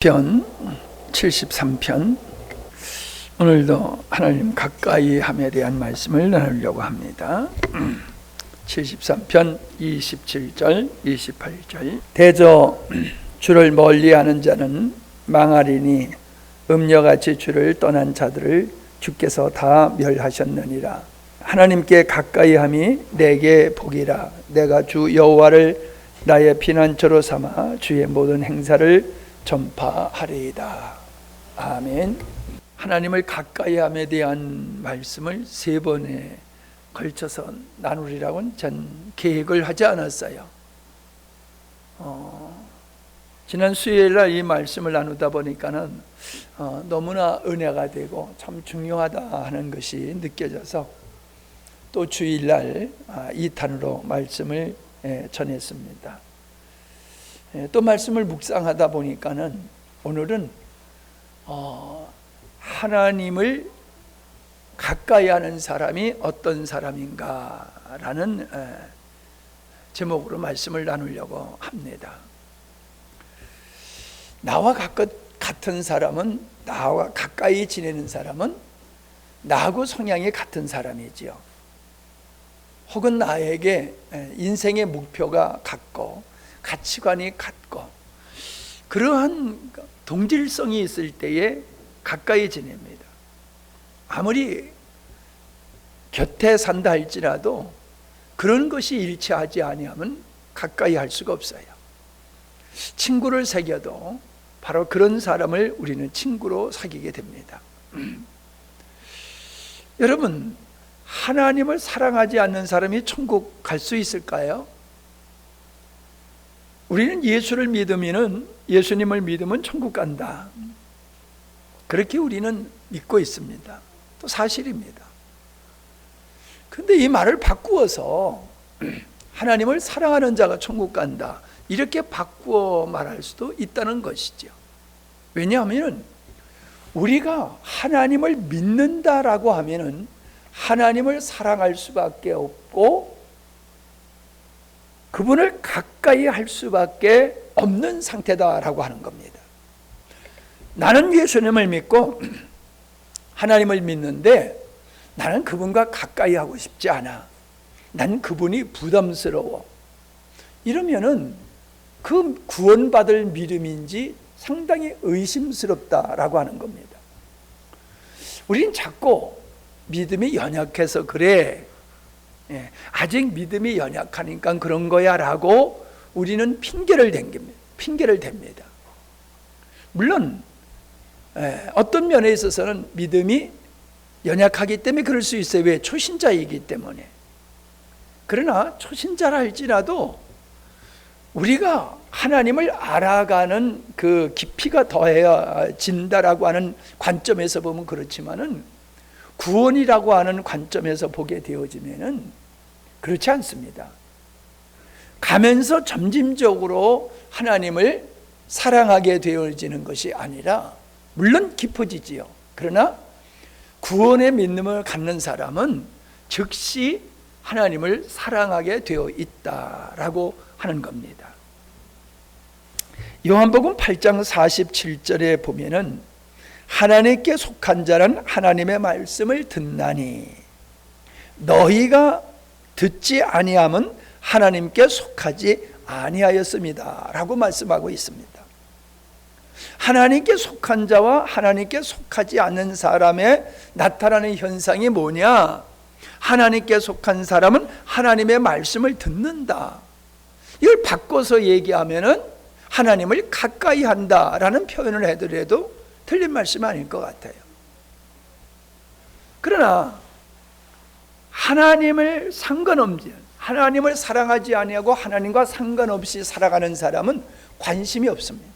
편 73편 오늘도 하나님 가까이 함에 대한 말씀을 나누려고 합니다. 73편 27절 28절 대저 주를 멀리하는 자는 망하리니 음녀같이 주를 떠난 자들을 주께서 다 멸하셨느니라. 하나님께 가까이 함이 내게 복이라. 내가 주 여호와를 나의 피난처로 삼아 주의 모든 행사를 전파하리이다. 아멘. 하나님을 가까이 함에 대한 말씀을 세 번에 걸쳐서 나누리라고는 전 계획을 하지 않았어요. 지난 수요일날 이 말씀을 나누다 보니까는 너무나 은혜가 되고 참 중요하다 하는 것이 느껴져서 또 주일날 2탄으로 말씀을 전했습니다. 또 말씀을 묵상하다 보니까는 오늘은 하나님을 가까이 하는 사람이 어떤 사람인가라는 제목으로 말씀을 나누려고 합니다. 나와 같은 사람은, 나와 가까이 지내는 사람은 나하고 성향이 같은 사람이지요. 혹은 나에게 인생의 목표가 같고 가치관이 같고 그러한 동질성이 있을 때에 가까이 지냅니다. 아무리 곁에 산다 할지라도 그런 것이 일치하지 아니하면 가까이 할 수가 없어요. 친구를 사귀어도 바로 그런 사람을 우리는 친구로 사귀게 됩니다. 여러분, 하나님을 사랑하지 않는 사람이 천국 갈 수 있을까요? 우리는 예수님을 믿으면 천국 간다. 그렇게 우리는 믿고 있습니다. 또 사실입니다. 그런데 이 말을 바꾸어서 하나님을 사랑하는 자가 천국 간다, 이렇게 바꾸어 말할 수도 있다는 것이죠. 왜냐하면 우리가 하나님을 믿는다라고 하면은 하나님을 사랑할 수밖에 없고 그분을 가까이 할 수밖에 없는 상태다라고 하는 겁니다. 나는 예수님을 믿고 하나님을 믿는데 나는 그분과 가까이 하고 싶지 않아. 난 그분이 부담스러워. 이러면은 그 구원받을 믿음인지 상당히 의심스럽다라고 하는 겁니다. 우린 자꾸 믿음이 연약해서 그래, 아직 믿음이 연약하니까 그런 거야 라고 우리는 핑계를 댑니다. 물론 어떤 면에 있어서는 믿음이 연약하기 때문에 그럴 수 있어요. 왜? 초신자이기 때문에. 그러나 초신자라 할지라도 우리가 하나님을 알아가는 그 깊이가 더해진다라고 하는 관점에서 보면 그렇지만은 구원이라고 하는 관점에서 보게 되어지면은 그렇지 않습니다. 가면서 점진적으로 하나님을 사랑하게 되어지는 것이 아니라 물론 깊어지지요. 그러나 구원의 믿음을 갖는 사람은 즉시 하나님을 사랑하게 되어 있다라고 하는 겁니다. 요한복음 8장 47절에 보면은 하나님께 속한 자는 하나님의 말씀을 듣나니 너희가 듣지 아니함은 하나님께 속하지 아니하였습니다 라고 말씀하고 있습니다. 하나님께 속한 자와 하나님께 속하지 않는 사람의 나타나는 현상이 뭐냐? 하나님께 속한 사람은 하나님의 말씀을 듣는다. 이걸 바꿔서 얘기하면은 하나님을 가까이 한다라는 표현을 해더라도 틀린 말씀 아닐 것 같아요. 그러나 하나님을 사랑하지 아니하고 하나님과 상관없이 살아가는 사람은 관심이 없습니다.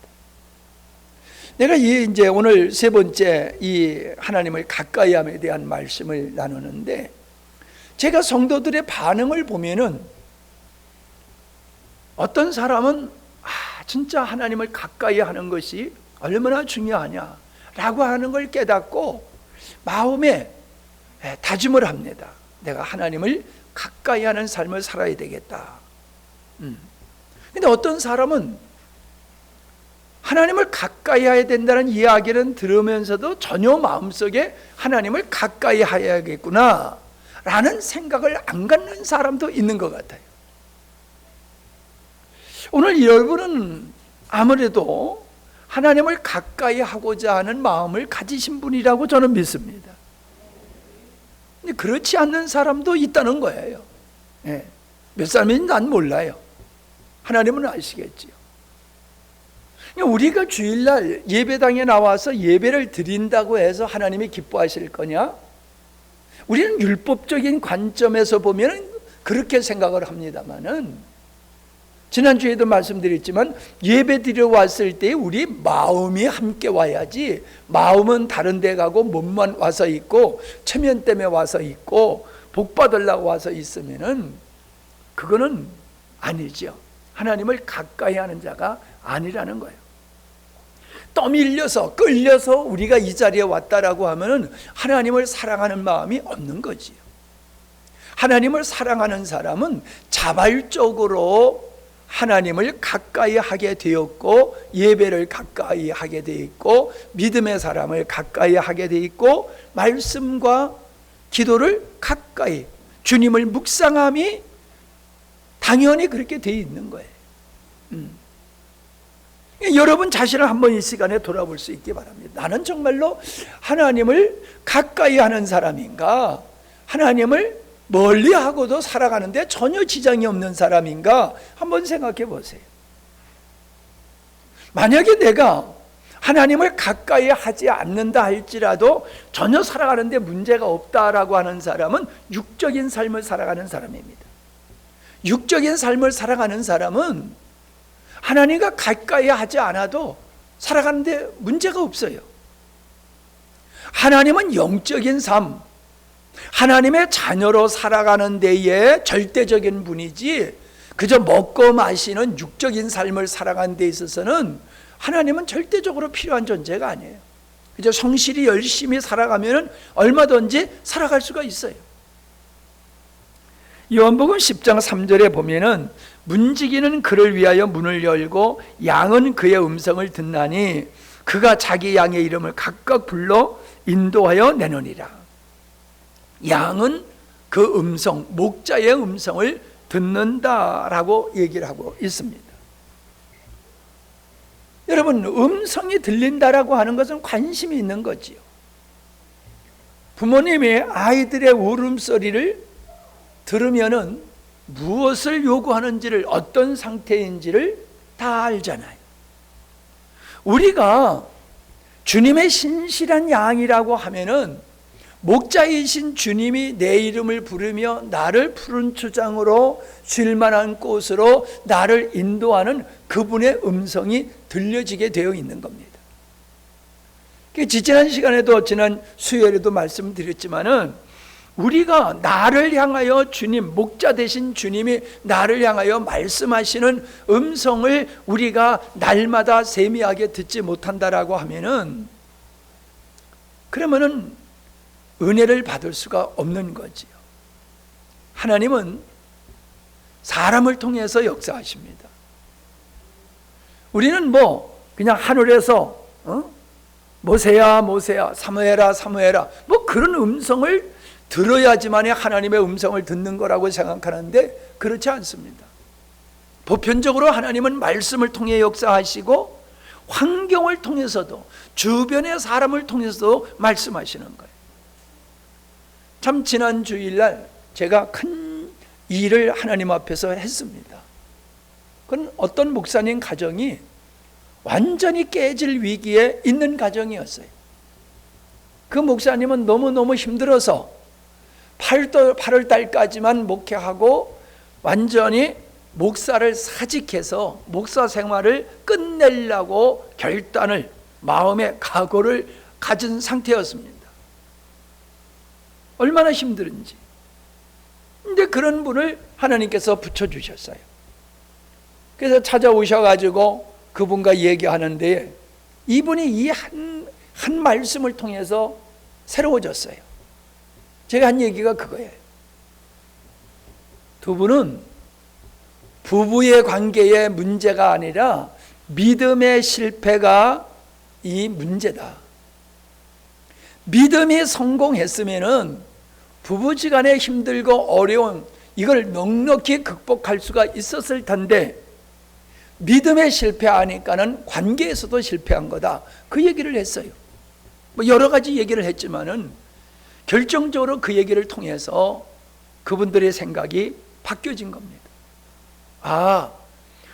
내가 이제 오늘 세 번째 이 하나님을 가까이함에 대한 말씀을 나누는데 제가 성도들의 반응을 보면은 어떤 사람은 진짜 하나님을 가까이 하는 것이 얼마나 중요하냐라고 하는 걸 깨닫고 마음에 다짐을 합니다. 내가 하나님을 가까이 하는 삶을 살아야 되겠다. 근데 어떤 사람은 하나님을 가까이 해야 된다는 이야기는 들으면서도 전혀 마음속에 하나님을 가까이 해야겠구나 라는 생각을 안 갖는 사람도 있는 것 같아요. 오늘 여러분은 아무래도 하나님을 가까이 하고자 하는 마음을 가지신 분이라고 저는 믿습니다. 근데 그렇지 않는 사람도 있다는 거예요. 네. 몇 사람인지 난 몰라요. 하나님은 아시겠지요. 우리가 주일날 예배당에 나와서 예배를 드린다고 해서 하나님이 기뻐하실 거냐? 우리는 율법적인 관점에서 보면 그렇게 생각을 합니다만은, 지난주에도 말씀드렸지만 예배 드려 왔을 때 우리 마음이 함께 와야지, 마음은 다른 데 가고 몸만 와서 있고 체면 때문에 와서 있고 복 받으려고 와서 있으면은 그거는 아니죠. 하나님을 가까이 하는 자가 아니라는 거예요. 떠밀려서 끌려서 우리가 이 자리에 왔다라고 하면은 하나님을 사랑하는 마음이 없는 거지요. 하나님을 사랑하는 사람은 자발적으로 하나님을 가까이 하게 되었고, 예배를 가까이 하게 되어 있고, 믿음의 사람을 가까이 하게 되어 있고, 말씀과 기도를 가까이, 주님을 묵상함이 당연히 그렇게 되어 있는 거예요. 여러분 자신을 한번 이 시간에 돌아볼 수 있기 바랍니다. 나는 정말로 하나님을 가까이 하는 사람인가? 하나님을 멀리하고도 살아가는데 전혀 지장이 없는 사람인가? 한번 생각해 보세요. 만약에 내가 하나님을 가까이 하지 않는다 할지라도 전혀 살아가는데 문제가 없다라고 하는 사람은 육적인 삶을 살아가는 사람입니다. 육적인 삶을 살아가는 사람은 하나님과 가까이 하지 않아도 살아가는데 문제가 없어요. 하나님은 영적인 삶, 하나님의 자녀로 살아가는 데에 절대적인 분이지, 그저 먹고 마시는 육적인 삶을 살아가는 데 있어서는 하나님은 절대적으로 필요한 존재가 아니에요. 그저 성실히 열심히 살아가면 얼마든지 살아갈 수가 있어요. 요한복음 10장 3절에 보면은 문지기는 그를 위하여 문을 열고 양은 그의 음성을 듣나니 그가 자기 양의 이름을 각각 불러 인도하여 내노니라. 양은 그 음성, 목자의 음성을 듣는다라고 얘기를 하고 있습니다. 여러분, 음성이 들린다라고 하는 것은 관심이 있는 거지요. 부모님이 아이들의 울음소리를 들으면은 무엇을 요구하는지를, 어떤 상태인지를 다 알잖아요. 우리가 주님의 신실한 양이라고 하면은 목자이신 주님이 내 이름을 부르며 나를 푸른 초장으로 쉴 만한 곳으로 나를 인도하는 그분의 음성이 들려지게 되어 있는 겁니다. 지난 시간에도, 지난 수요일에도 말씀드렸지만은, 우리가 나를 향하여 주님, 목자 되신 주님이 나를 향하여 말씀하시는 음성을 우리가 날마다 세미하게 듣지 못한다라고 하면은, 그러면은 은혜를 받을 수가 없는 거지요. 하나님은 사람을 통해서 역사하십니다. 우리는 그냥 하늘에서 모세야 모세야, 사무엘아 사무엘아, 그런 음성을 들어야지만 하나님의 음성을 듣는 거라고 생각하는데 그렇지 않습니다. 보편적으로 하나님은 말씀을 통해 역사하시고 환경을 통해서도, 주변의 사람을 통해서도 말씀하시는 거예요. 참 지난 주일날 제가 큰 일을 하나님 앞에서 했습니다. 그건 어떤 목사님 가정이 완전히 깨질 위기에 있는 가정이었어요. 그 목사님은 너무너무 힘들어서 8월 달까지만 목회하고 완전히 목사를 사직해서 목사 생활을 끝내려고 결단을, 마음의 각오를 가진 상태였습니다. 얼마나 힘든지. 근데 그런 분을 하나님께서 붙여주셨어요. 그래서 찾아오셔가지고 그분과 얘기하는데 이분이 이 한 말씀을 통해서 새로워졌어요. 제가 한 얘기가 그거예요. 두 분은 부부의 관계에 문제가 아니라 믿음의 실패가 이 문제다. 믿음이 성공했으면은 부부지간에 힘들고 어려운 이걸 넉넉히 극복할 수가 있었을 텐데 믿음에 실패하니까는 관계에서도 실패한 거다. 그 얘기를 했어요. 뭐 여러 가지 얘기를 했지만은 결정적으로 그 얘기를 통해서 그분들의 생각이 바뀌어진 겁니다. 아,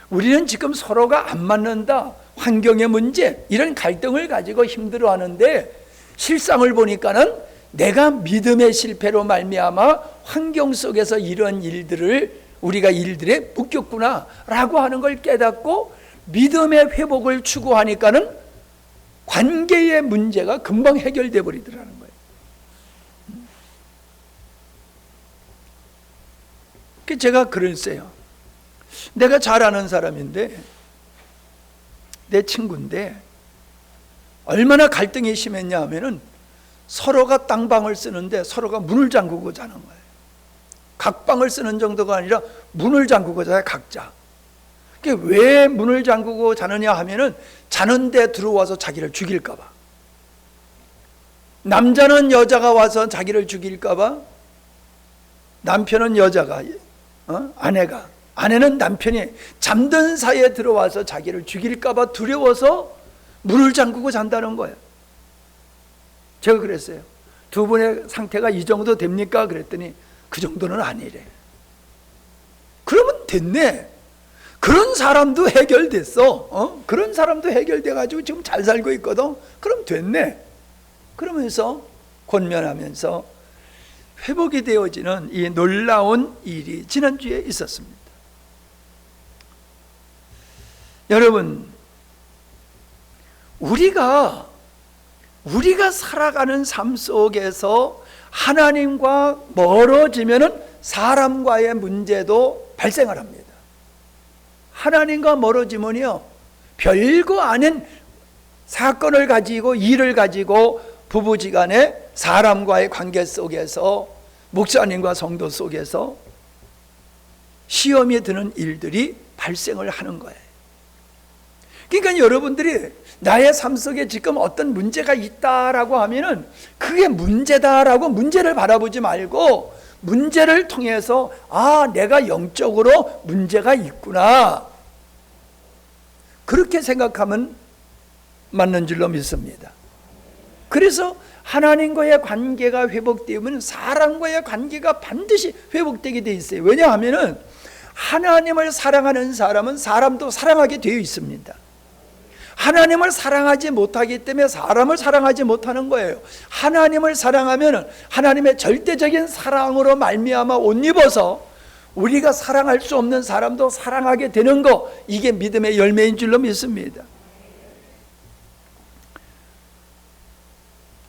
우리는 지금 서로가 안 맞는다, 환경의 문제, 이런 갈등을 가지고 힘들어하는데 실상을 보니까는 내가 믿음의 실패로 말미암아 환경 속에서 이런 일들을 우리가 일들에 묶였구나 라고 하는 걸 깨닫고 믿음의 회복을 추구하니까는 관계의 문제가 금방 해결돼 버리더라는 거예요. 제가 그랬어요. 내가 잘 아는 사람인데, 내 친구인데 얼마나 갈등이 심했냐 하면은 서로가 땅방을 쓰는데 서로가 문을 잠그고 자는 거예요. 각방을 쓰는 정도가 아니라 문을 잠그고 자요, 각자. 왜 문을 잠그고 자느냐 하면은 자는데 들어와서 자기를 죽일까 봐. 남자는 여자가 와서 자기를 죽일까 봐, 남편은 여자가, 아내는 남편이 잠든 사이에 들어와서 자기를 죽일까 봐 두려워서 문을 잠그고 잔다는 거예요. 제가 그랬어요. 두 분의 상태가 이 정도 됩니까? 그랬더니 그 정도는 아니래. 그러면 됐네. 그런 사람도 해결됐어. 그런 사람도 해결돼가지고 지금 잘 살고 있거든. 그럼 됐네. 그러면서 권면하면서 회복이 되어지는 이 놀라운 일이 지난주에 있었습니다. 여러분, 우리가 살아가는 삶 속에서 하나님과 멀어지면은 사람과의 문제도 발생을 합니다. 하나님과 멀어지면요, 별거 아닌 사건을 가지고, 일을 가지고 부부지간에 사람과의 관계 속에서, 목사님과 성도 속에서 시험이 드는 일들이 발생을 하는 거예요. 그러니까 여러분들이 나의 삶 속에 지금 어떤 문제가 있다라고 하면은 그게 문제다라고 문제를 바라보지 말고 문제를 통해서 내가 영적으로 문제가 있구나, 그렇게 생각하면 맞는 줄로 믿습니다. 그래서 하나님과의 관계가 회복되면 사람과의 관계가 반드시 회복되게 돼 있어요. 왜냐하면은 하나님을 사랑하는 사람은 사람도 사랑하게 되어 있습니다. 하나님을 사랑하지 못하기 때문에 사람을 사랑하지 못하는 거예요. 하나님을 사랑하면 하나님의 절대적인 사랑으로 말미암아 옷 입어서 우리가 사랑할 수 없는 사람도 사랑하게 되는 거, 이게 믿음의 열매인 줄로 믿습니다.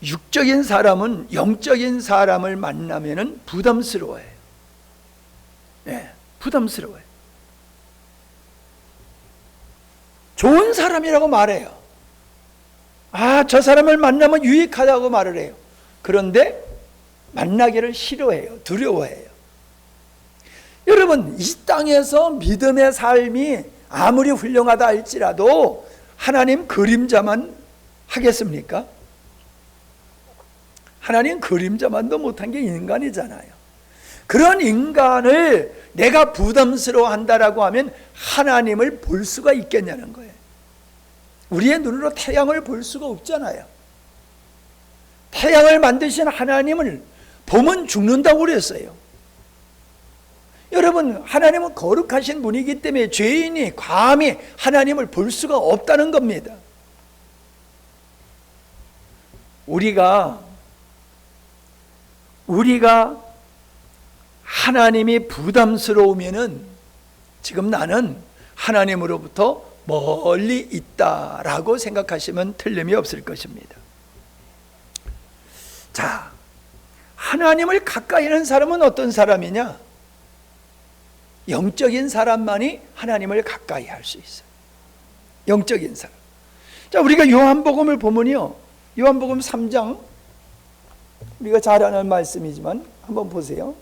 육적인 사람은 영적인 사람을 만나면 부담스러워해요. 네, 부담스러워요. 좋은 사람이라고 말해요. 저 사람을 만나면 유익하다고 말을 해요. 그런데 만나기를 싫어해요. 두려워해요. 여러분, 이 땅에서 믿음의 삶이 아무리 훌륭하다 할지라도 하나님 그림자만 하겠습니까? 하나님 그림자만도 못한 게 인간이잖아요. 그런 인간을 내가 부담스러워한다라고 하면 하나님을 볼 수가 있겠냐는 거예요. 우리의 눈으로 태양을 볼 수가 없잖아요. 태양을 만드신 하나님을 보면 죽는다고 그랬어요. 여러분, 하나님은 거룩하신 분이기 때문에 죄인이 감히 하나님을 볼 수가 없다는 겁니다. 우리가 하나님이 부담스러우면은 지금 나는 하나님으로부터 멀리 있다라고 생각하시면 틀림이 없을 것입니다. 자, 하나님을 가까이 하는 사람은 어떤 사람이냐? 영적인 사람만이 하나님을 가까이 할 수 있어요. 영적인 사람. 자, 우리가 요한복음을 보면요, 요한복음 3장, 우리가 잘 아는 말씀이지만 한번 보세요.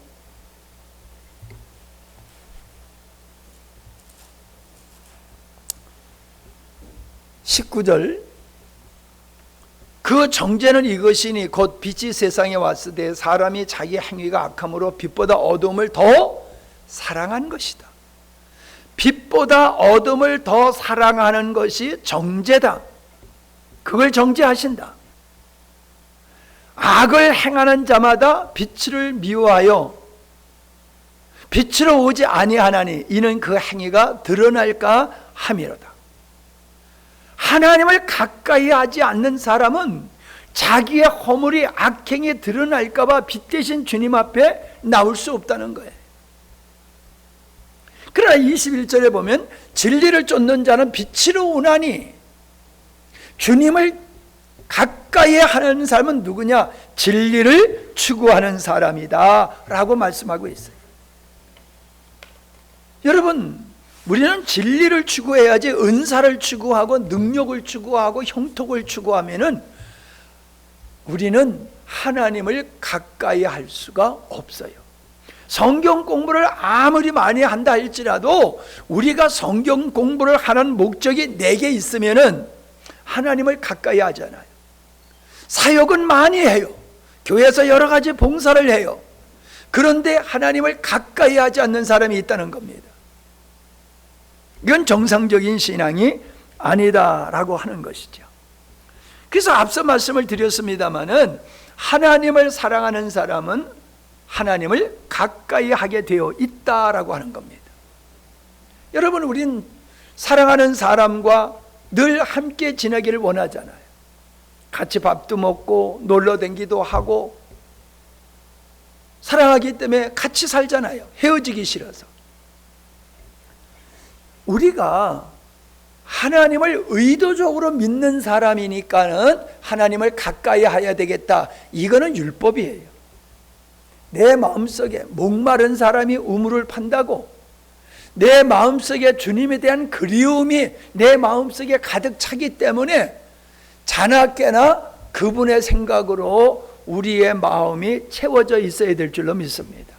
19절 그 정죄는 이것이니 곧 빛이 세상에 왔을 때 사람이 자기 행위가 악함으로 빛보다 어둠을 더 사랑한 것이다. 빛보다 어둠을 더 사랑하는 것이 정죄다. 그걸 정죄하신다. 악을 행하는 자마다 빛을 미워하여 빛으로 오지 아니하나니 이는 그 행위가 드러날까 함이로다. 하나님을 가까이 하지 않는 사람은 자기의 허물이 악행이 드러날까 봐 빛 대신 주님 앞에 나올 수 없다는 거예요. 그러나 21절에 보면 진리를 쫓는 자는 빛으로 오나니, 주님을 가까이 하는 사람은 누구냐? 진리를 추구하는 사람이다 라고 말씀하고 있어요. 여러분, 우리는 진리를 추구해야지 은사를 추구하고 능력을 추구하고 형통을 추구하면은 우리는 하나님을 가까이 할 수가 없어요. 성경 공부를 아무리 많이 한다 할지라도 우리가 성경 공부를 하는 목적이 내게 있으면은 하나님을 가까이 하잖아요. 사역은 많이 해요. 교회에서 여러 가지 봉사를 해요. 그런데 하나님을 가까이 하지 않는 사람이 있다는 겁니다. 이건 정상적인 신앙이 아니다라고 하는 것이죠. 그래서 앞서 말씀을 드렸습니다마는 하나님을 사랑하는 사람은 하나님을 가까이 하게 되어 있다라고 하는 겁니다. 여러분, 우린 사랑하는 사람과 늘 함께 지내기를 원하잖아요. 같이 밥도 먹고 놀러 다니기도 하고 사랑하기 때문에 같이 살잖아요. 헤어지기 싫어서. 우리가 하나님을 의도적으로 믿는 사람이니까는 하나님을 가까이 해야 되겠다. 이거는 율법이에요. 내 마음속에 목마른 사람이 우물을 판다고 내 마음속에 주님에 대한 그리움이 내 마음속에 가득 차기 때문에 자나깨나 그분의 생각으로 우리의 마음이 채워져 있어야 될 줄로 믿습니다.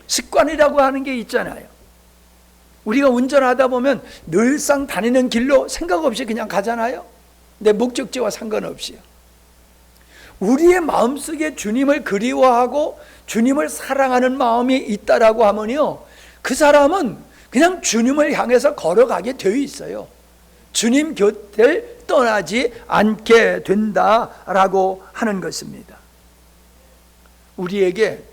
습관이라고 하는 게 있잖아요. 우리가 운전하다 보면 늘상 다니는 길로 생각 없이 그냥 가잖아요. 내 목적지와 상관없이요. 우리의 마음속에 주님을 그리워하고 주님을 사랑하는 마음이 있다라고 하면요, 그 사람은 그냥 주님을 향해서 걸어가게 되어 있어요. 주님 곁을 떠나지 않게 된다라고 하는 것입니다. 우리에게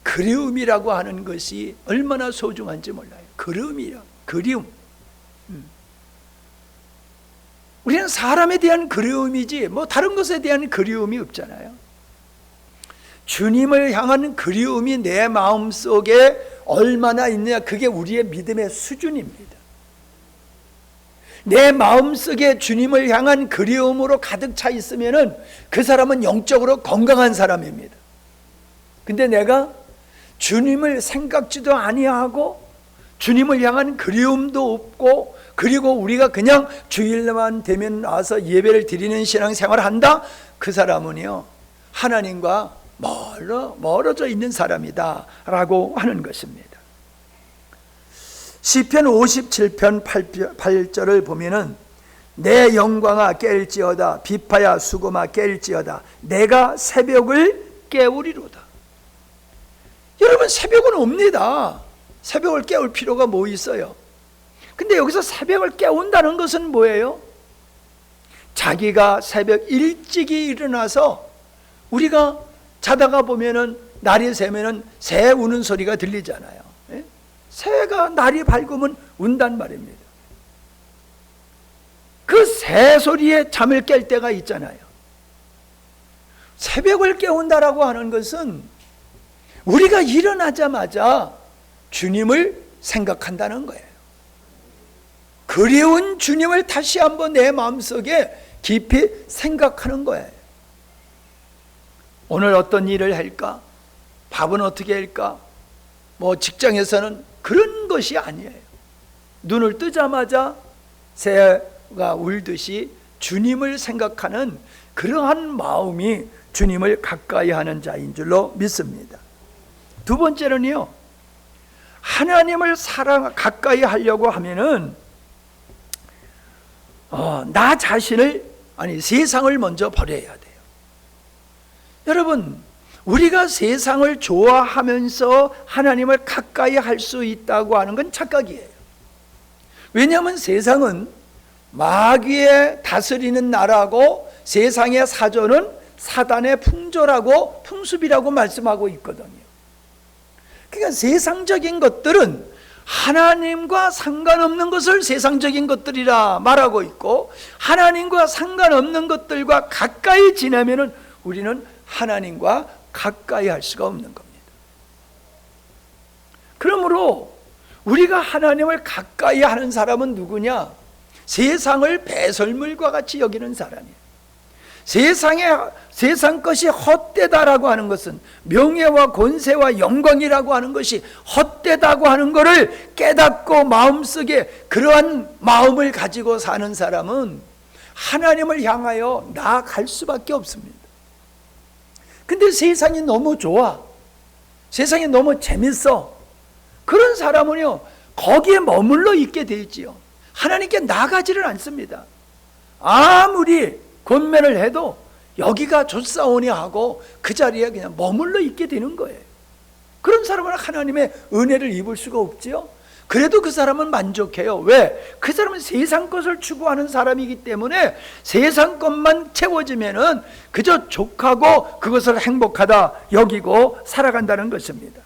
그리움이라고 하는 것이 얼마나 소중한지 몰라요. 그리움. 우리는 사람에 대한 그리움이지 뭐 다른 것에 대한 그리움이 없잖아요. 주님을 향한 그리움이 내 마음속에 얼마나 있느냐, 그게 우리의 믿음의 수준입니다. 내 마음속에 주님을 향한 그리움으로 가득 차 있으면은 그 사람은 영적으로 건강한 사람입니다. 근데 내가 주님을 생각지도 아니하고 주님을 향한 그리움도 없고, 그리고 우리가 그냥 주일만 되면 와서 예배를 드리는 신앙생활을 한다? 그 사람은요, 하나님과 멀어져 있는 사람이다 라고 하는 것입니다. 시편 57편 8절을 보면은 내 영광아 깰지어다, 비파야 수고마 깰지어다, 내가 새벽을 깨우리로다. 여러분, 새벽은 옵니다. 새벽을 깨울 필요가 뭐 있어요? 근데 여기서 새벽을 깨운다는 것은 뭐예요? 자기가 새벽 일찍이 일어나서, 우리가 자다가 보면은 날이 새면은 새 우는 소리가 들리잖아요. 예? 새가 날이 밝으면 운단 말입니다. 그 새 소리에 잠을 깰 때가 있잖아요. 새벽을 깨운다라고 하는 것은 우리가 일어나자마자 주님을 생각한다는 거예요. 그리운 주님을 다시 한번 내 마음속에 깊이 생각하는 거예요. 오늘 어떤 일을 할까? 밥은 어떻게 할까? 뭐 직장에서는 그런 것이 아니에요. 눈을 뜨자마자 새가 울듯이 주님을 생각하는 그러한 마음이 주님을 가까이 하는 자인 줄로 믿습니다. 두 번째는요, 하나님을 가까이 하려고 하면은 나 자신을, 세상을 먼저 버려야 돼요. 여러분, 우리가 세상을 좋아하면서 하나님을 가까이 할 수 있다고 하는 건 착각이에요. 왜냐하면 세상은 마귀의 다스리는 나라고, 세상의 사조는 사단의 풍조라고, 풍습이라고 말씀하고 있거든요. 그러니까 세상적인 것들은 하나님과 상관없는 것을 세상적인 것들이라 말하고 있고, 하나님과 상관없는 것들과 가까이 지내면은 우리는 하나님과 가까이 할 수가 없는 겁니다. 그러므로 우리가 하나님을 가까이 하는 사람은 누구냐? 세상을 배설물과 같이 여기는 사람이에요. 세상 것이 헛되다라고 하는 것은, 명예와 권세와 영광이라고 하는 것이 헛되다고 하는 것을 깨닫고 마음속에 그러한 마음을 가지고 사는 사람은 하나님을 향하여 나아갈 수밖에 없습니다. 근데 세상이 너무 좋아, 세상이 너무 재밌어, 그런 사람은요 거기에 머물러 있게 되지요. 하나님께 나가지를 않습니다. 아무리 권면을 해도 여기가 좋사오니 하고 그 자리에 그냥 머물러 있게 되는 거예요. 그런 사람은 하나님의 은혜를 입을 수가 없지요. 그래도 그 사람은 만족해요. 왜? 그 사람은 세상 것을 추구하는 사람이기 때문에 세상 것만 채워지면은 그저 족하고 그것을 행복하다 여기고 살아간다는 것입니다.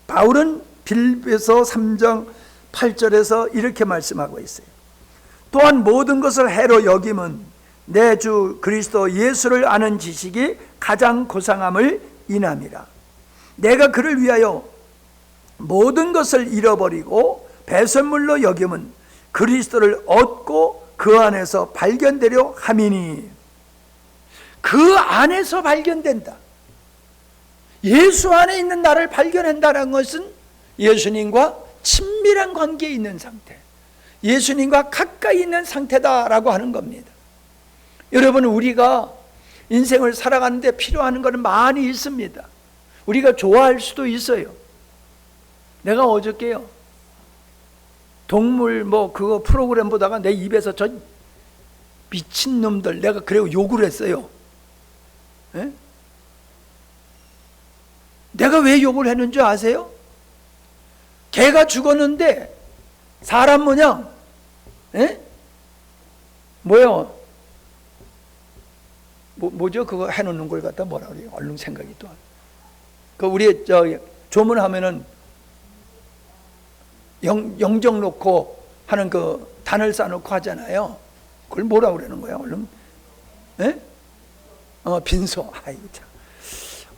바울은 빌립보서 3장 8절에서 이렇게 말씀하고 있어요. 또한 모든 것을 해로 여김은 내 주 그리스도 예수를 아는 지식이 가장 고상함을 인함이라. 내가 그를 위하여 모든 것을 잃어버리고 배설물로 여김은 그리스도를 얻고 그 안에서 발견되려 함이니. 그 안에서 발견된다. 예수 안에 있는 나를 발견한다는 것은 예수님과 친밀한 관계에 있는 상태, 예수님과 가까이 있는 상태다라고 하는 겁니다. 여러분, 우리가 인생을 살아가는데 필요한 것은 많이 있습니다. 우리가 좋아할 수도 있어요. 내가 어저께요 동물 그거 프로그램 보다가 내 입에서 저 미친놈들, 내가 그래요 욕을 했어요. 에? 내가 왜 욕을 했는 줄 아세요? 개가 죽었는데 사람 모양, 뭐요? 뭐죠? 그거 해놓는 걸 갖다 뭐라 그래요? 얼른 생각이 또 안. 그 우리 조문하면은 영정 놓고 하는 그 단을 쌓아놓고 하잖아요. 그걸 뭐라 그러는 거야? 얼른, 빈소. 아이고 참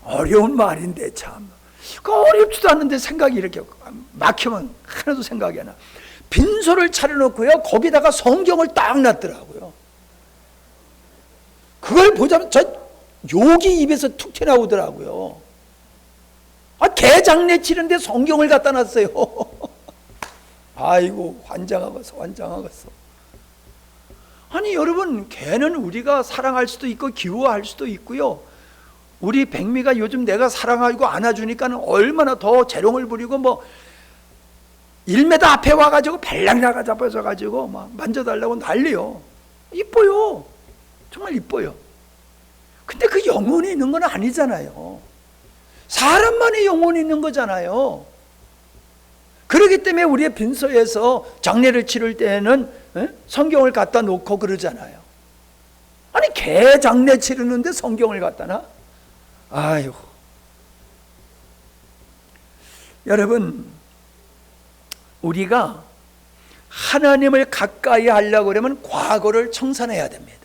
어려운 말인데 참. 그 어렵지도 않는데 생각이 이렇게 막히면 하나도 생각이 안 나. 빈소를 차려놓고요 거기다가 성경을 딱 놨더라고요. 그걸 보자면 저 욕이 입에서 툭 튀어나오더라고요. 개 장례 치는데 성경을 갖다 놨어요. 아이고 환장하겠어. 아니 여러분, 개는 우리가 사랑할 수도 있고 기워할 수도 있고요, 우리 백미가 요즘 내가 사랑하고 안아주니까 얼마나 더 재롱을 부리고 1m 앞에 와가지고 발랑나가 잡아져가지고 막 만져달라고 난리요. 이뻐요. 정말 이뻐요. 근데 그 영혼이 있는 건 아니잖아요. 사람만의 영혼이 있는 거잖아요. 그렇기 때문에 우리의 빈소에서 장례를 치를 때에는 성경을 갖다 놓고 그러잖아요. 아니 개 장례 치르는데 성경을 갖다 놔? 아이고. 여러분, 우리가 하나님을 가까이 하려고 그러면 과거를 청산해야 됩니다.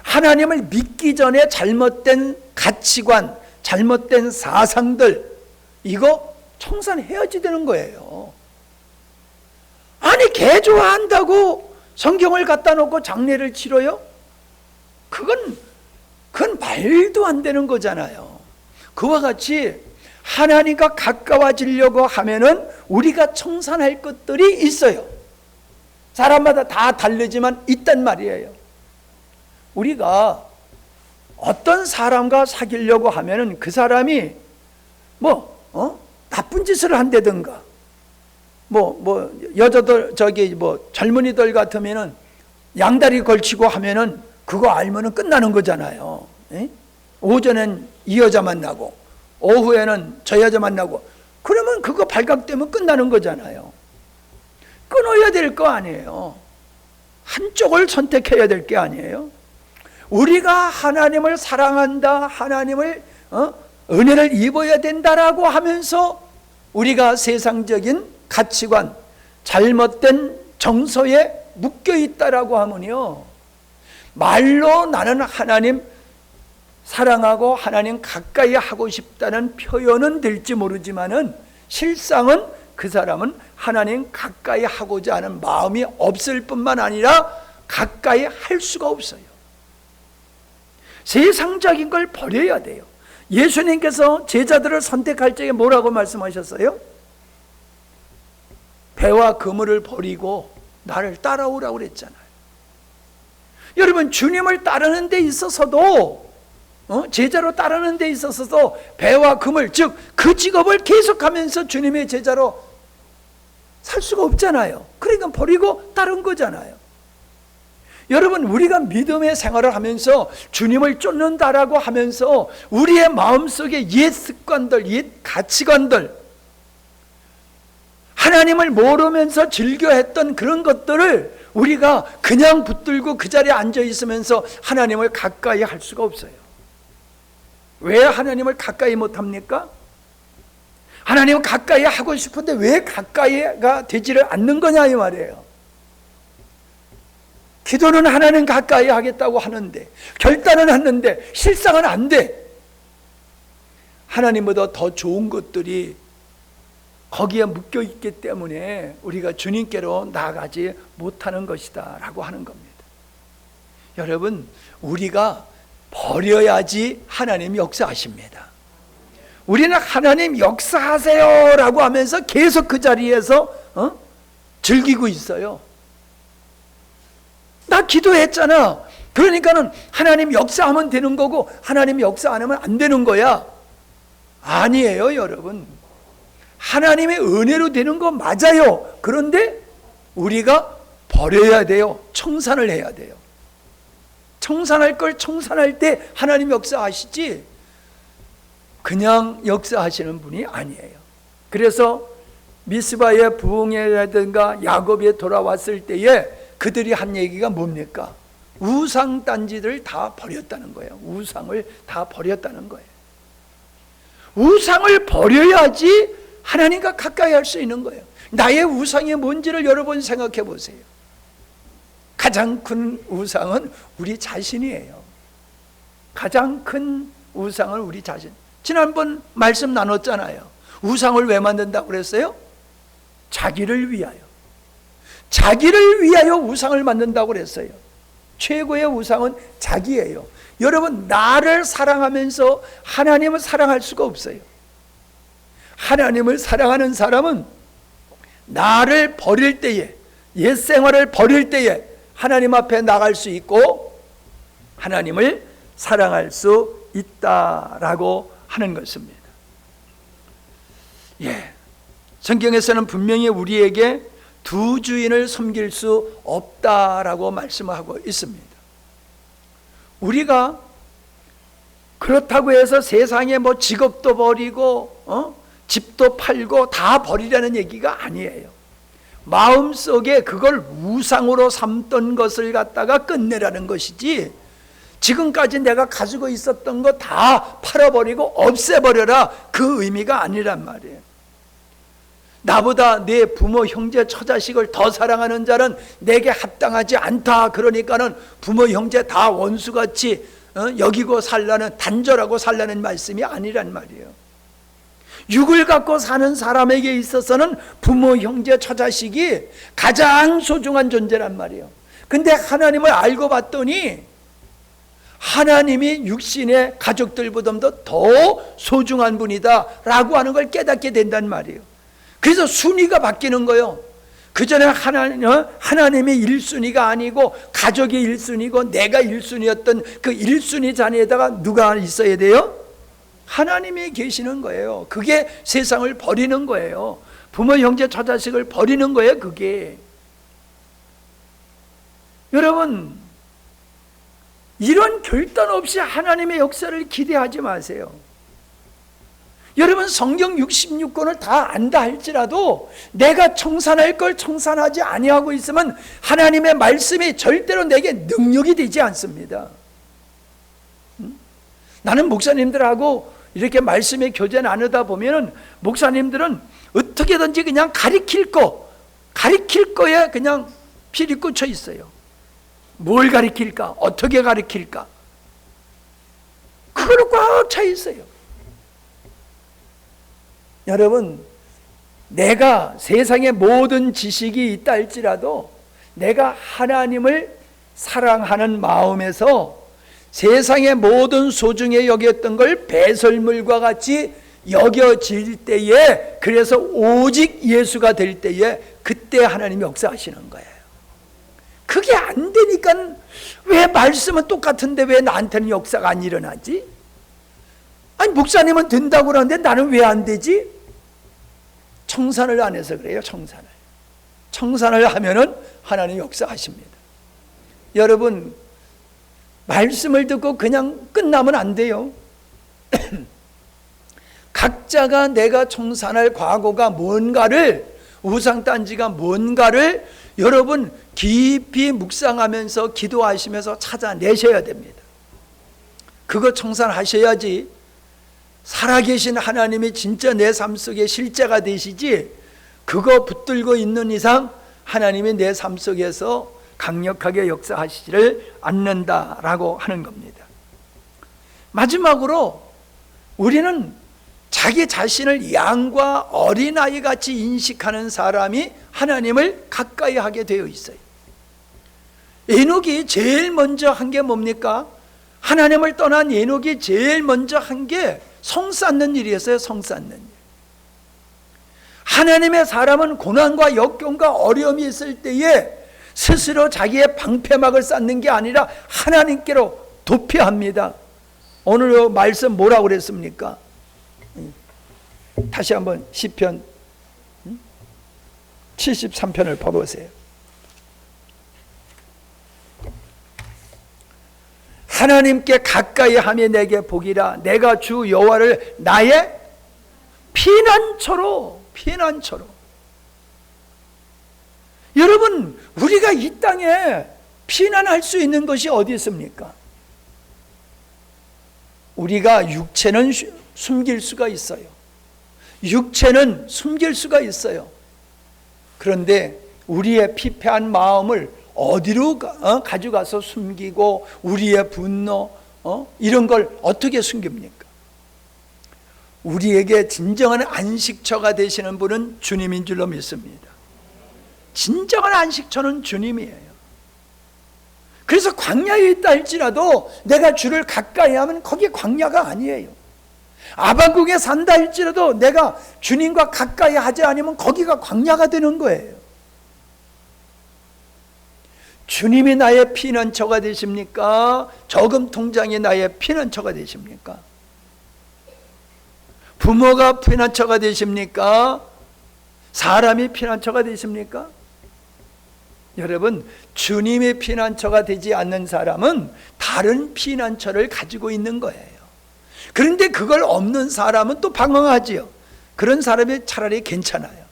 하나님을 믿기 전에 잘못된 가치관, 잘못된 사상들, 이거 청산해야지 되는 거예요. 아니 개 좋아한다고 성경을 갖다 놓고 장례를 치러요? 그건 말도 안 되는 거잖아요. 그와 같이 하나님과 가까워지려고 하면은 우리가 청산할 것들이 있어요. 사람마다 다 다르지만 있단 말이에요. 우리가 어떤 사람과 사귀려고 하면은 그 사람이 나쁜 짓을 한다든가, 여자들 젊은이들 같으면은 양다리 걸치고 하면은 그거 알면은 끝나는 거잖아요. 에? 오전엔 이 여자 만나고 오후에는 저 여자 만나고 그러면 그거 발각되면 끝나는 거잖아요. 끊어야 될 거 아니에요. 한쪽을 선택해야 될 게 아니에요. 우리가 하나님을 사랑한다, 하나님을 은혜를 입어야 된다라고 하면서 우리가 세상적인 가치관, 잘못된 정서에 묶여 있다라고 하면요, 말로 나는 하나님 사랑하고 하나님 가까이 하고 싶다는 표현은 될지 모르지만은 실상은 그 사람은 하나님 가까이 하고자 하는 마음이 없을 뿐만 아니라 가까이 할 수가 없어요. 세상적인 걸 버려야 돼요. 예수님께서 제자들을 선택할 적에 뭐라고 말씀하셨어요? 배와 그물을 버리고 나를 따라오라고 그랬잖아요. 여러분, 주님을 따르는 데 있어서도 제자로 따르는 데 있어서도 배와 그물, 즉 그 직업을 계속하면서 주님의 제자로 살 수가 없잖아요. 그러니까 버리고 따른 거잖아요. 여러분, 우리가 믿음의 생활을 하면서 주님을 쫓는다라고 하면서 우리의 마음속에 옛 습관들, 옛 가치관들, 하나님을 모르면서 즐겨했던 그런 것들을 우리가 그냥 붙들고 그 자리에 앉아 있으면서 하나님을 가까이 할 수가 없어요. 왜 하나님을 가까이 못합니까? 하나님을 가까이 하고 싶은데 왜 가까이가 되지를 않는 거냐 이 말이에요. 기도는 하나님 가까이 하겠다고 하는데, 결단은 하는데 실상은 안 돼. 하나님보다 더 좋은 것들이 거기에 묶여 있기 때문에 우리가 주님께로 나아가지 못하는 것이다 라고 하는 겁니다. 여러분, 우리가 버려야지 하나님 역사하십니다. 우리는 하나님 역사하세요 라고 하면서 계속 그 자리에서 즐기고 있어요. 나 기도했잖아. 그러니까는 하나님 역사하면 되는 거고 하나님 역사 안 하면 안 되는 거야. 아니에요, 여러분. 하나님의 은혜로 되는 거 맞아요. 그런데 우리가 버려야 돼요. 청산을 해야 돼요. 청산할 걸 청산할 때 하나님 역사하시지 그냥 역사하시는 분이 아니에요. 그래서 미스바의 부흥회라든가 야곱이 돌아왔을 때에 그들이 한 얘기가 뭡니까? 우상 딴지들을 다 버렸다는 거예요. 우상을 다 버렸다는 거예요. 우상을 버려야지 하나님과 가까이 할 수 있는 거예요. 나의 우상이 뭔지를 여러분 생각해 보세요. 가장 큰 우상은 우리 자신이에요. 가장 큰 우상은 우리 자신. 지난번 말씀 나눴잖아요. 우상을 왜 만든다고 그랬어요? 자기를 위하여. 자기를 위하여 우상을 만든다고 그랬어요. 최고의 우상은 자기예요. 여러분, 나를 사랑하면서 하나님을 사랑할 수가 없어요. 하나님을 사랑하는 사람은 나를 버릴 때에, 옛 생활을 버릴 때에 하나님 앞에 나갈 수 있고 하나님을 사랑할 수 있다라고 하는 것입니다. 성경에서는 분명히 우리에게 두 주인을 섬길 수 없다라고 말씀하고 있습니다. 우리가 그렇다고 해서 세상에 뭐 직업도 버리고 집도 팔고 다 버리라는 얘기가 아니에요. 마음속에 그걸 우상으로 삼던 것을 갖다가 끝내라는 것이지, 지금까지 내가 가지고 있었던 거 다 팔아버리고 없애버려라, 그 의미가 아니란 말이에요. 나보다 내 부모, 형제, 처자식을 더 사랑하는 자는 내게 합당하지 않다. 그러니까는 부모, 형제 다 원수같이 여기고 살라는, 단절하고 살라는 말씀이 아니란 말이에요. 육을 갖고 사는 사람에게 있어서는 부모, 형제, 처자식이 가장 소중한 존재란 말이에요. 근데 하나님을 알고 봤더니 하나님이 육신의 가족들보다도 더 소중한 분이다 라고 하는 걸 깨닫게 된단 말이에요. 그래서 순위가 바뀌는 거예요. 그전에 하나님이 1순위가 아니고 가족이 1순위고 내가 1순위였던 그 1순위 자리에다가 누가 있어야 돼요? 하나님이 계시는 거예요. 그게 세상을 버리는 거예요. 부모, 형제, 처자식을 버리는 거예요. 그게 여러분, 이런 결단 없이 하나님의 역사를 기대하지 마세요. 여러분, 성경 66권을 다 안다 할지라도 내가 청산할 걸 청산하지 아니하고 있으면 하나님의 말씀이 절대로 내게 능력이 되지 않습니다. 나는 목사님들하고 이렇게 말씀의 교제 나누다 보면 목사님들은 어떻게든지 그냥 가리킬 거에 그냥 필이 꽂혀 있어요. 뭘 가리킬까? 어떻게 가리킬까? 그걸로 꽉 차 있어요. 여러분, 내가 세상의 모든 지식이 있다 할지라도 내가 하나님을 사랑하는 마음에서 세상의 모든 소중히 여겼던 걸 배설물과 같이 여겨질 때에, 그래서 오직 예수가 될 때에 그때 하나님이 역사하시는 거예요. 그게 안 되니까 왜 말씀은 똑같은데 왜 나한테는 역사가 안 일어나지? 아니, 목사님은 된다고 그러는데 나는 왜 안 되지? 청산을 안 해서 그래요. 청산을 하면은 하나님 역사하십니다. 여러분, 말씀을 듣고 그냥 끝나면 안 돼요. 각자가 내가 청산할 과거가 뭔가를, 우상단지가 뭔가를 여러분 깊이 묵상하면서 기도하시면서 찾아내셔야 됩니다. 그거 청산하셔야지 살아계신 하나님이 진짜 내 삶 속에 실제가 되시지, 그거 붙들고 있는 이상 하나님이 내 삶 속에서 강력하게 역사하시지를 않는다라고 하는 겁니다. 마지막으로 우리는 자기 자신을 양과 어린아이 같이 인식하는 사람이 하나님을 가까이 하게 되어 있어요. 에녹이 제일 먼저 한 게 뭡니까? 하나님을 떠난 에녹이 제일 먼저 한 게 성 쌓는 일이었어요. 성 쌓는 일. 하나님의 사람은 고난과 역경과 어려움이 있을 때에 스스로 자기의 방패막을 쌓는 게 아니라 하나님께로 도피합니다. 오늘 말씀 뭐라고 그랬습니까? 다시 한번 시편 73편을 봐보세요. 하나님께 가까이 하며 내게 복이라. 내가 주 여호와를 나의 피난처로. 여러분, 우리가 이 땅에 피난할 수 있는 것이 어디 있습니까? 우리가 육체는 숨길 수가 있어요. 그런데 우리의 피폐한 마음을 어디로 가져가서 숨기고 우리의 분노 이런 걸 어떻게 숨깁니까? 우리에게 진정한 안식처가 되시는 분은 주님인 줄로 믿습니다. 진정한 안식처는 주님이에요. 그래서 광야에 있다 할지라도 내가 주를 가까이 하면 거기 광야가 아니에요. 아방궁에 산다 할지라도 내가 주님과 가까이 하지 않으면 거기가 광야가 되는 거예요. 주님이 나의 피난처가 되십니까? 저금 통장이 나의 피난처가 되십니까? 부모가 피난처가 되십니까? 사람이 피난처가 되십니까? 여러분, 주님의 피난처가 되지 않는 사람은 다른 피난처를 가지고 있는 거예요. 그런데 그걸 없는 사람은 또 방황하지요. 그런 사람이 차라리 괜찮아요.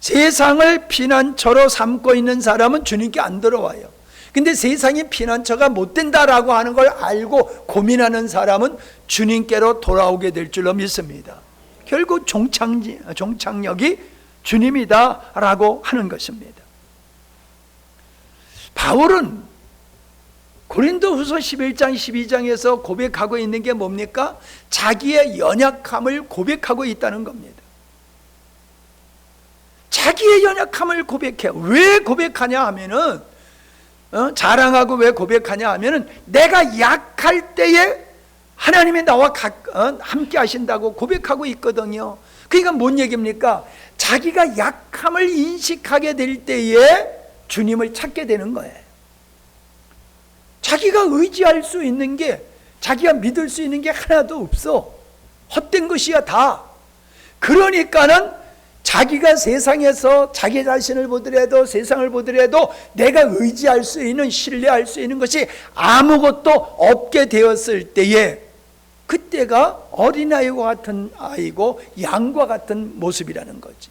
세상을 피난처로 삼고 있는 사람은 주님께 안 들어와요. 근데 세상이 피난처가 못 된다라고 하는 걸 알고 고민하는 사람은 주님께로 돌아오게 될 줄로 믿습니다. 결국 종착역이 주님이다라고 하는 것입니다. 바울은 고린도후서 11장 12장에서 고백하고 있는 게 뭡니까? 자기의 연약함을 고백하고 있다는 겁니다. 자기의 연약함을 고백해. 왜 고백하냐 하면은 자랑하고 왜 고백하냐 하면은 내가 약할 때에 하나님이 나와 함께 하신다고 고백하고 있거든요. 그러니까 뭔 얘기입니까? 자기가 약함을 인식하게 될 때에 주님을 찾게 되는 거예요. 자기가 의지할 수 있는 게, 자기가 믿을 수 있는 게 하나도 없어. 헛된 것이야 다. 그러니까는 자기가 세상에서 자기 자신을 보더라도 세상을 보더라도 내가 의지할 수 있는, 신뢰할 수 있는 것이 아무것도 없게 되었을 때에, 그때가 어린아이와 같은 아이고 양과 같은 모습이라는 거지.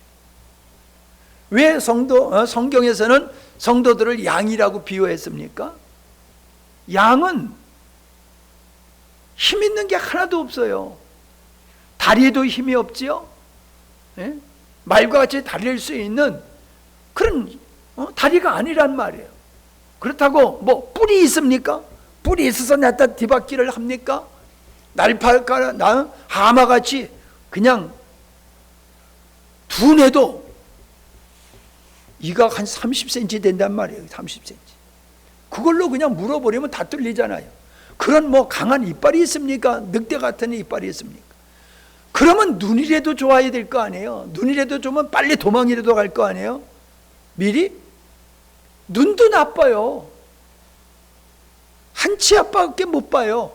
왜 성경에서는 성도들을 양이라고 비유했습니까? 양은 힘 있는 게 하나도 없어요. 다리에도 힘이 없지요. 예? 말과 같이 달릴 수 있는 그런 다리가 아니란 말이에요. 그렇다고 뭐 뿔이 있습니까? 뿔이 있어서 냈다 뒤바퀴를 합니까? 날파리나 하마같이 그냥 둔해도 이가 한 30cm 된단 말이에요. 30cm. 그걸로 그냥 물어버리면 다 뚫리잖아요. 그런 뭐 강한 이빨이 있습니까? 늑대 같은 이빨이 있습니까? 그러면 눈이라도 좋아야 될 거 아니에요. 눈이라도 좋으면 빨리 도망이라도 갈 거 아니에요. 미리? 눈도 나빠요. 한치 앞밖에 못 봐요.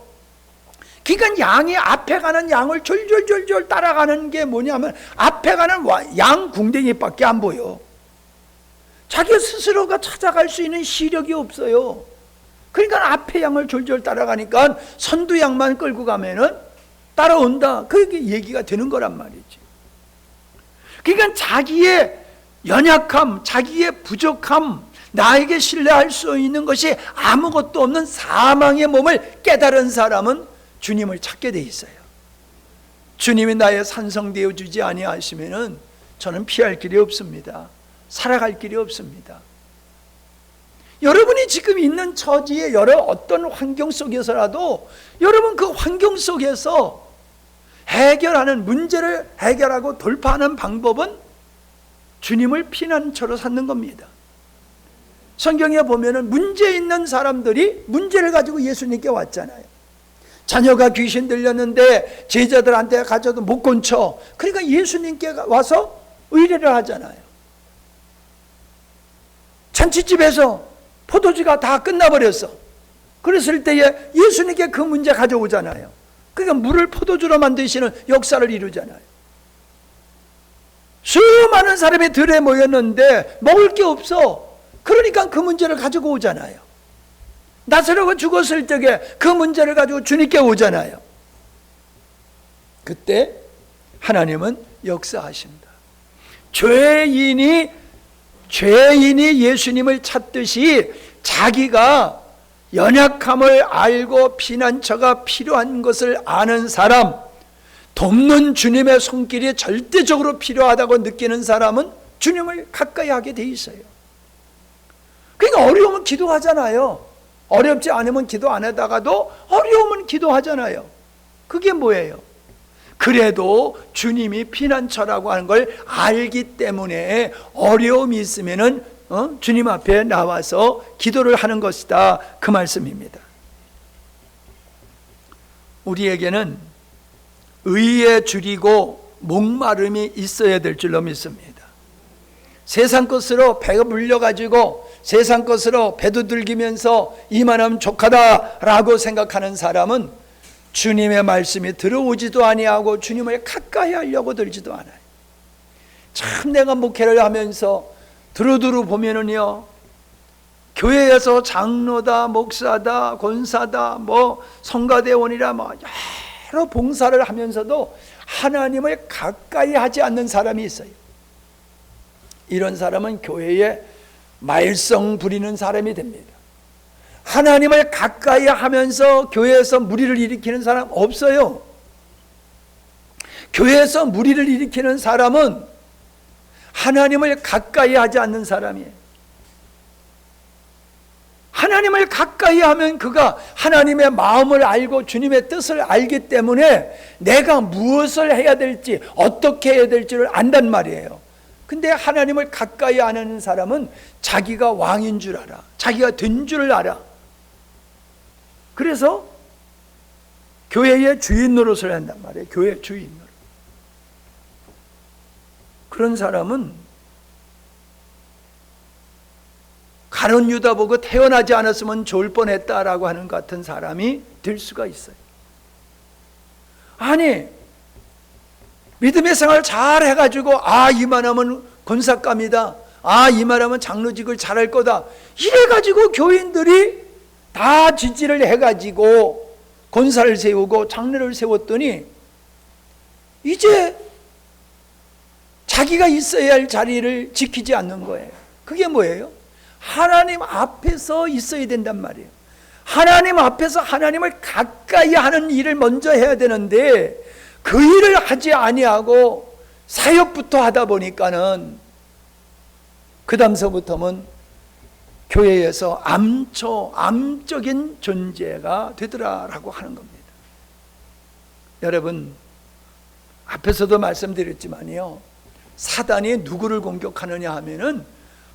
그러니까 양이 앞에 가는 양을 졸졸졸졸 따라가는 게 뭐냐면 앞에 가는 양 궁뎅이밖에 안 보여. 자기 스스로가 찾아갈 수 있는 시력이 없어요. 그러니까 앞에 양을 졸졸 따라가니까 선두양만 끌고 가면은 따라온다. 그게 얘기가 되는 거란 말이지. 그러니까 자기의 연약함, 자기의 부족함, 나에게 신뢰할 수 있는 것이 아무것도 없는 사망의 몸을 깨달은 사람은 주님을 찾게 돼 있어요. 주님이 나의 산성되어 주지 아니하시면은 저는 피할 길이 없습니다. 살아갈 길이 없습니다. 여러분이 지금 있는 처지의 여러 어떤 환경 속에서라도 여러분 그 환경 속에서 해결하는, 문제를 해결하고 돌파하는 방법은 주님을 피난처로 삼는 겁니다. 성경에 보면은 문제 있는 사람들이 문제를 가지고 예수님께 왔잖아요. 자녀가 귀신 들렸는데 제자들한테 가져도 못 고쳐. 그러니까 예수님께 와서 의뢰를 하잖아요. 잔치집에서 포도주가 다 끝나버렸어. 그랬을 때에 예수님께 그 문제 가져오잖아요. 그러니까 물을 포도주로 만드시는 역사를 이루잖아요. 수많은 사람이 들에 모였는데 먹을 게 없어. 그러니까 그 문제를 가지고 오잖아요. 나사로가 죽었을 적에 그 문제를 가지고 주님께 오잖아요. 그때 하나님은 역사하신다. 죄인이 예수님을 찾듯이 자기가 연약함을 알고 피난처가 필요한 것을 아는 사람, 돕는 주님의 손길이 절대적으로 필요하다고 느끼는 사람은 주님을 가까이 하게 돼 있어요. 그러니까 어려우면 기도하잖아요. 어렵지 않으면 기도 안 하다가도 어려우면 기도하잖아요. 그게 뭐예요? 그래도 주님이 피난처라고 하는 걸 알기 때문에 어려움이 있으면은 주님 앞에 나와서 기도를 하는 것이다. 그 말씀입니다. 우리에게는 의에 줄이고 목마름이 있어야 될 줄로 믿습니다. 세상 것으로 배가 물려가지고 세상 것으로 배두들기면서 이만하면 족하다라고 생각하는 사람은 주님의 말씀이 들어오지도 아니하고 주님을 가까이 하려고 들지도 않아요. 참 내가 목회를 하면서 두루두루 보면은요, 교회에서 장로다, 목사다, 권사다, 뭐 성가대원이라 뭐 여러 봉사를 하면서도 하나님을 가까이 하지 않는 사람이 있어요. 이런 사람은 교회에 말썽 부리는 사람이 됩니다. 하나님을 가까이 하면서 교회에서 무리를 일으키는 사람 없어요. 교회에서 무리를 일으키는 사람은 하나님을 가까이 하지 않는 사람이에요. 하나님을 가까이 하면 그가 하나님의 마음을 알고 주님의 뜻을 알기 때문에 내가 무엇을 해야 될지, 어떻게 해야 될지를 안단 말이에요. 근데 하나님을 가까이 안 하는 사람은 자기가 왕인 줄 알아. 자기가 된 줄 알아. 그래서 교회의 주인 노릇을 한단 말이에요. 교회 주인 노릇. 그런 사람은 가룟 유다 보고 태어나지 않았으면 좋을 뻔했다라고 하는 같은 사람이 될 수가 있어요. 아니, 믿음의 생활 잘 해가지고 이만하면 권사감이다, 이만하면 장로직을 잘할 거다, 이래가지고 교인들이 다 지지를 해가지고 권사를 세우고 장로를 세웠더니 이제 자기가 있어야 할 자리를 지키지 않는 거예요. 그게 뭐예요? 하나님 앞에서 있어야 된단 말이에요. 하나님 앞에서 하나님을 가까이 하는 일을 먼저 해야 되는데 그 일을 하지 아니하고 사역부터 하다 보니까는 그 다음서부터는 교회에서 암적인 존재가 되더라라고 하는 겁니다. 여러분, 앞에서도 말씀드렸지만요, 사단이 누구를 공격하느냐 하면은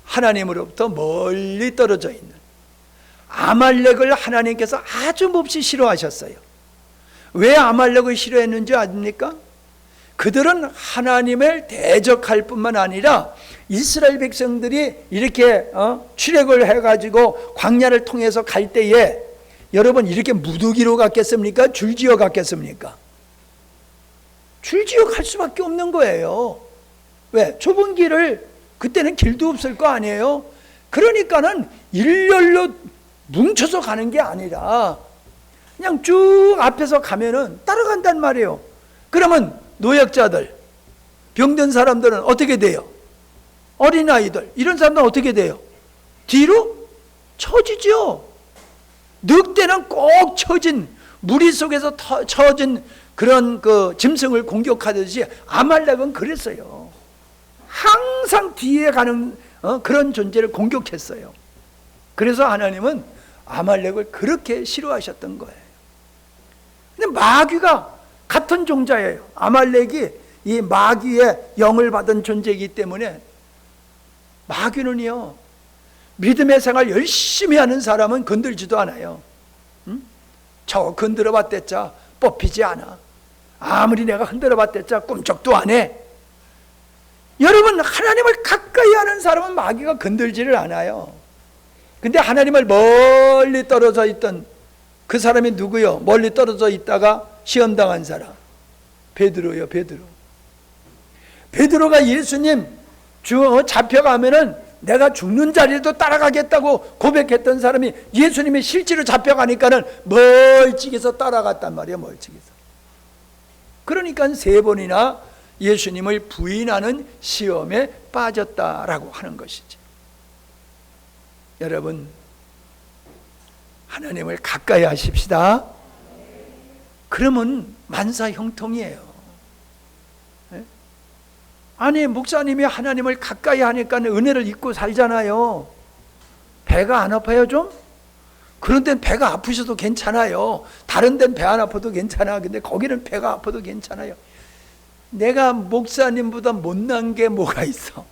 하나님으로부터 멀리 떨어져 있는 아말렉을 하나님께서 아주 몹시 싫어하셨어요. 왜 아말렉을 싫어했는지 아십니까? 그들은 하나님을 대적할 뿐만 아니라 이스라엘 백성들이 이렇게 출애굽을 해가지고 광야를 통해서 갈 때에 여러분 이렇게 무더기로 갔겠습니까? 줄지어 갔겠습니까? 줄지어 갈 수밖에 없는 거예요. 왜? 좁은 길을, 그때는 길도 없을 거 아니에요. 그러니까는 일렬로 뭉쳐서 가는 게 아니라 그냥 쭉 앞에서 가면은 따라간단 말이에요. 그러면 노약자들, 병든 사람들은 어떻게 돼요? 어린아이들, 이런 사람들은 어떻게 돼요? 뒤로 처지죠. 늑대는 꼭 처진, 무리 속에서 처진 그런 그 짐승을 공격하듯이 아말렉은 그랬어요. 항상 뒤에 가는 그런 존재를 공격했어요. 그래서 하나님은 아말렉을 그렇게 싫어하셨던 거예요. 근데 마귀가 같은 종자예요. 아말렉이 이 마귀의 영을 받은 존재이기 때문에 마귀는요, 믿음의 생활 열심히 하는 사람은 건들지도 않아요. 저 건드려 봤댔자 뽑히지 않아. 아무리 내가 흔들어 봤댔자 꿈쩍도 안 해. 여러분, 하나님을 가까이 하는 사람은 마귀가 건들지를 않아요. 근데 하나님을 멀리 떨어져 있던 그 사람이 누구요? 멀리 떨어져 있다가 시험당한 사람, 베드로요. 베드로가 예수님 잡혀가면은 내가 죽는 자리에도 따라가겠다고 고백했던 사람이 예수님이 실제로 잡혀가니까는 멀찍이서 따라갔단 말이에요. 멀찍이서. 그러니까 3번이나 예수님을 부인하는 시험에 빠졌다라고 하는 것이죠. 여러분, 하나님을 가까이 하십시다. 그러면 만사형통이에요. 아니, 목사님이 하나님을 가까이 하니까 은혜를 잊고 살잖아요. 배가 안 아파요 좀? 그런 데는 배가 아프셔도 괜찮아요. 다른 데는 배 안 아파도 괜찮아. 근데 거기는 배가 아파도 괜찮아요. 내가 목사님보다 못난 게 뭐가 있어?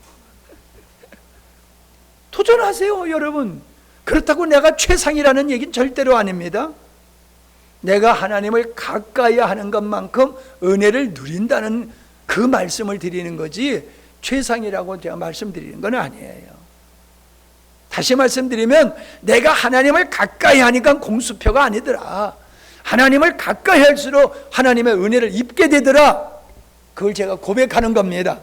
도전하세요, 여러분. 그렇다고 내가 최상이라는 얘기는 절대로 아닙니다. 내가 하나님을 가까이 하는 것만큼 은혜를 누린다는 그 말씀을 드리는 거지 최상이라고 제가 말씀드리는 건 아니에요. 다시 말씀드리면 내가 하나님을 가까이 하니까 공수표가 아니더라. 하나님을 가까이 할수록 하나님의 은혜를 입게 되더라. 그걸 제가 고백하는 겁니다.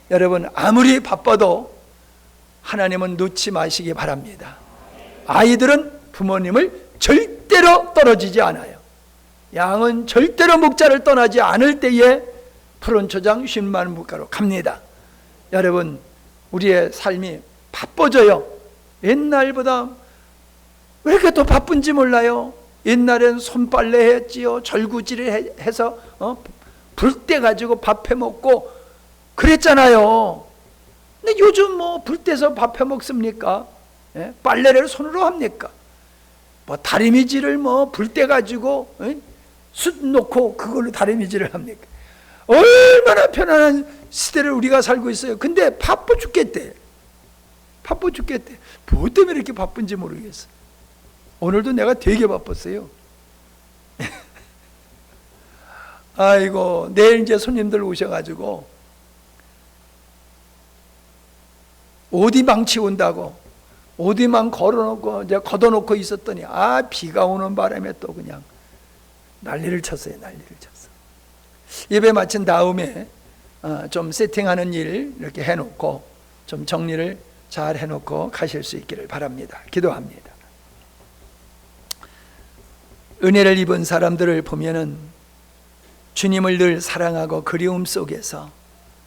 여러분, 아무리 바빠도 하나님은 놓지 마시기 바랍니다. 아이들은 부모님을 절대로 떨어지지 않아요. 양은 절대로 목자를 떠나지 않을 때에 푸른 초장 쉰만 물가로 갑니다. 여러분, 우리의 삶이 바빠져요. 옛날보다 왜 이렇게 더 바쁜지 몰라요. 옛날엔 손빨래 했지요. 절구질을 해서 불 때 가지고 밥 해먹고 그랬잖아요. 근데 요즘 뭐 불 때서 밥 해먹습니까? 예? 빨래를 손으로 합니까? 뭐 다리미질을 뭐 불 때 가지고 숯 놓고 그걸로 다리미질을 합니까? 얼마나 편안한 시대를 우리가 살고 있어요. 근데 바빠 죽겠대. 바빠 죽겠대. 뭐 때문에 이렇게 바쁜지 모르겠어. 오늘도 내가 되게 바빴어요. 아이고, 내일 이제 손님들 오셔가지고 오디망 치운다고 오디망 걸어놓고 이제 걷어놓고 있었더니 비가 오는 바람에 또 그냥 난리를 쳤어요. 난리를 쳤어. 예배 마친 다음에 좀 세팅하는 일 이렇게 해놓고 좀 정리를 잘 해놓고 가실 수 있기를 바랍니다. 기도합니다. 은혜를 입은 사람들을 보면은 주님을 늘 사랑하고 그리움 속에서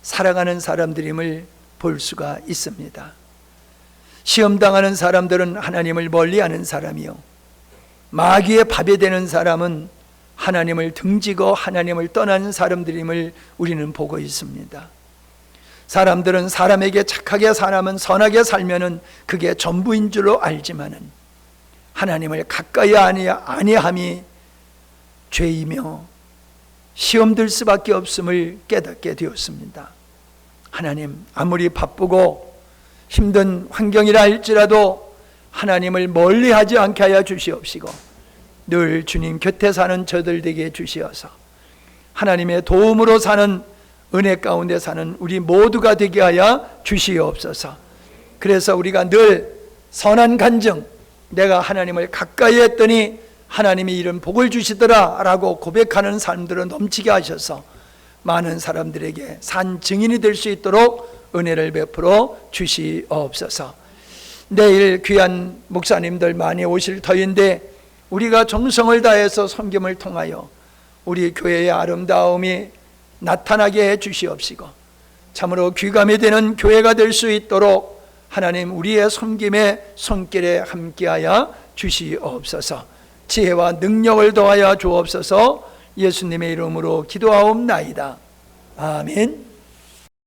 살아가는 사람들임을 볼 수가 있습니다. 시험당하는 사람들은 하나님을 멀리하는 사람이요, 마귀의 밥이 되는 사람은 하나님을 등지고 하나님을 떠나는 사람들임을 우리는 보고 있습니다. 사람들은 사람에게 착하게 살면, 선하게 살면은 그게 전부인 줄로 알지만은 하나님을 가까이 아니함이 죄이며 시험들 수밖에 없음을 깨닫게 되었습니다. 하나님, 아무리 바쁘고 힘든 환경이라 할지라도 하나님을 멀리하지 않게 하여 주시옵시고 늘 주님 곁에 사는 저들 되게 주시어서 하나님의 도움으로 사는, 은혜 가운데 사는 우리 모두가 되게 하여 주시옵소서. 그래서 우리가 늘 선한 간증, 내가 하나님을 가까이 했더니 하나님이 이런 복을 주시더라 라고 고백하는 삶들을 넘치게 하셔서 많은 사람들에게 산 증인이 될 수 있도록 은혜를 베풀어 주시옵소서. 내일 귀한 목사님들 많이 오실 터인데 우리가 정성을 다해서 섬김을 통하여 우리 교회의 아름다움이 나타나게 해 주시옵시고 참으로 귀감이 되는 교회가 될 수 있도록 하나님 우리의 섬김의 손길에 함께하여 주시옵소서. 지혜와 능력을 더하여 주옵소서. 예수님의 이름으로 기도하옵나이다. 아멘.